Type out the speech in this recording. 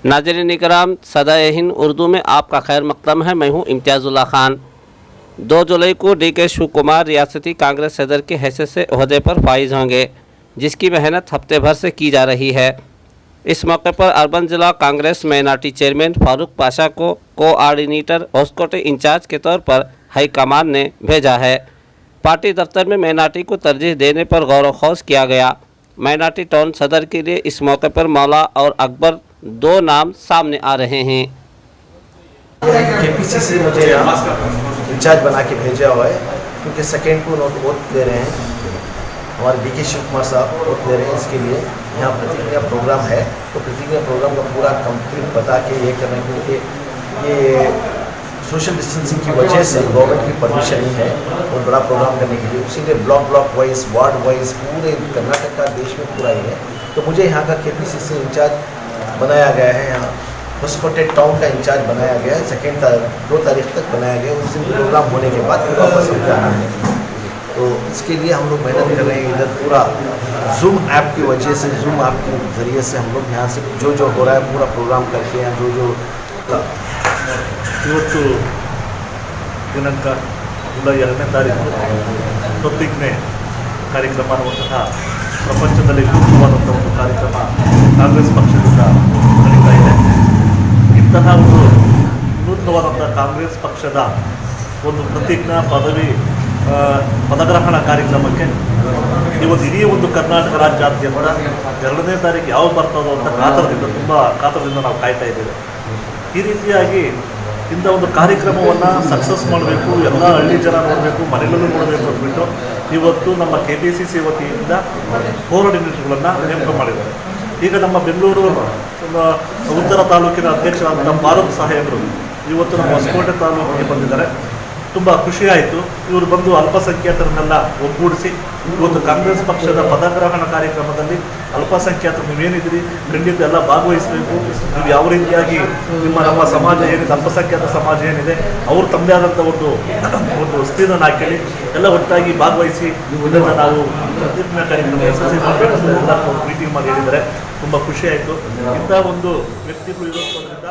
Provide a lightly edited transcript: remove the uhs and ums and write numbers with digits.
नाज़रीन इकराम, सदाए हिंद उर्दू में आपका खैर मकदम है। मैं हूं इम्तियाज़ुल्लाह खान। 2 जुलाई को DK शिव कुमार रियासती कांग्रेस सदर के हैसियत से ओहदे पर फाइज होंगे, जिसकी मेहनत हफ्ते भर से की जा रही है। इस मौके पर अर्बन ज़िला कांग्रेस माइनॉरिटी चेयरमैन फारूक पाशा को कोऑर्डिनेटर होस्कोटे इंचार्ज के तौर पर हाईकमान ने भेजा है। पार्टी दफ्तर में माइनॉरिटी को तरजीह देने पर गौर खौज किया गया। माइनॉरिटी टाउन सदर के लिए इस मौके पर मौला और अकबर 2 नाम सामने आ रहे हैं। KPC से मुझे इंचार्ज बना के भेजा हुआ है, क्योंकि सेकेंड को वोट दे रहे हैं। हमारे DK शिव कुमार साहब वोट दे रहे हैं। इसके लिए यहाँ प्रतिक्रिया प्रोग्राम है, तो प्रतिक्रिया प्रोग्राम का पूरा कंप्लीट बता के ये करना, क्योंकि ये सोशल डिस्टेंसिंग की वजह से गवर्नमेंट की परमिशन नहीं है और बड़ा प्रोग्राम करने के लिए, इसीलिए ब्लॉक वाइज, वार्ड वाइज पूरे कर्नाटक का, देश में पूरा ही है। तो मुझे यहाँ का KPC से इंचार्ज बनाया गया है। यहाँ होस्कोटे टाउन का इंचार्ज बनाया गया है। 2 तारीख तक बनाया गया। उस दिन प्रोग्राम होने के बाद फिर वापस हम जाना है। तो इसके लिए हम लोग मेहनत कर रहे हैं। इधर पूरा जूम ऐप की वजह से, जूम ऐप के ज़रिए से हम लोग यहाँ से जो हो रहा है पूरा प्रोग्राम करके हैं। जो ಇವತ್ತು ದಿನಾಂಕ ಜುಲೈ 2ನೇ ತಾರೀಕು ಪ್ರತಿಜ್ಞೆ ಕಾರ್ಯಕ್ರಮ ಅನ್ನುವಂತಹ ಪ್ರಪಂಚದಲ್ಲಿ ವಿನೂತನವಾದಂಥ ಒಂದು ಕಾರ್ಯಕ್ರಮ ಕಾಂಗ್ರೆಸ್ ಪಕ್ಷದಿಂದ ನಡೀತಾ ಇದೆ. ಇಂತಹ ಒಂದು ವಿನೂತನವಾದಂಥ ಕಾಂಗ್ರೆಸ್ ಪಕ್ಷದ ಒಂದು ಪ್ರತಿಜ್ಞಾ ಪದಗ್ರಹಣ ಕಾರ್ಯಕ್ರಮಕ್ಕೆ ಇವತ್ತು ಇಡೀ ಒಂದು ಕರ್ನಾಟಕ ರಾಜ್ಯಾದ್ಯಂತ 2ನೇ ತಾರೀಕು ಯಾವ ಬರ್ತದೋ ಅಂತ ತುಂಬ ಕಾತರದಿಂದ ನಾವು ಕಾಯ್ತಾ ಇದ್ದೇವೆ. ಈ ರೀತಿಯಾಗಿ ಇಂಥ ಒಂದು ಕಾರ್ಯಕ್ರಮವನ್ನು ಸಕ್ಸಸ್ ಮಾಡಬೇಕು, ಎಲ್ಲ ಹಳ್ಳಿ ಜನ ನೋಡಬೇಕು, ಮನೆಗಳಲ್ಲೂ ನೋಡಬೇಕು ಅಂದ್ಬಿಟ್ಟು ಇವತ್ತು ನಮ್ಮ KPCC ವತಿಯಿಂದ ಕೋಆರ್ಡಿನೇಟರ್ಗಳನ್ನು ನೇಮಕ ಮಾಡಿದ್ದಾರೆ. ಈಗ ನಮ್ಮ ಬೆಂಗಳೂರು ಉತ್ತರ ತಾಲೂಕಿನ ಅಧ್ಯಕ್ಷರಾದ ಫಾರೂಕ್ ಸಾಹೇಬರು ಇವತ್ತು ನಮ್ಮ ಹೊಸಕೋಟೆ ತಾಲೂಕಿಗೆ ಬಂದಿದ್ದಾರೆ. ತುಂಬ ಖುಷಿಯಾಯಿತು. ಇವರು ಬಂದು ಅಲ್ಪಸಂಖ್ಯಾತರನ್ನೆಲ್ಲ ಒಗ್ಗೂಡಿಸಿ ಇವತ್ತು ಕಾಂಗ್ರೆಸ್ ಪಕ್ಷದ ಪದಗ್ರಹಣ ಕಾರ್ಯಕ್ರಮದಲ್ಲಿ ಅಲ್ಪಸಂಖ್ಯಾತರು ನೀವೇನಿದ್ದೀರಿ ಖಂಡಿತ ಎಲ್ಲ ಭಾಗವಹಿಸಬೇಕು. ನೀವು ಯಾವ ರೀತಿಯಾಗಿ ನಮ್ಮ ಸಮಾಜ ಏನಿದೆ, ಅಲ್ಪಸಂಖ್ಯಾತ ಸಮಾಜ ಏನಿದೆ, ಅವರು ತಮ್ಮದೇ ಆದಂಥ ಒಂದು ಸ್ಥಿತಿಯನ್ನು ಹಾಕಿ ಎಲ್ಲ ಒಟ್ಟಾಗಿ ಭಾಗವಹಿಸಿ ಇದನ್ನು ನಾವು ಪ್ರತಿಜ್ಞಾ ಕಾರ್ಯಕ್ರಮ ಯಶಸ್ವಿ ಮಾಡಬೇಕಂತ ಎಲ್ಲ ಮೀಟಿಂಗ್ ಮಾಡಿ ಹೇಳಿದ್ದಾರೆ. ತುಂಬ ಖುಷಿಯಾಯಿತು. ಇಂಥ ಒಂದು ವ್ಯಕ್ತಿಗಳು ಇರೋದ್ರಿಂದ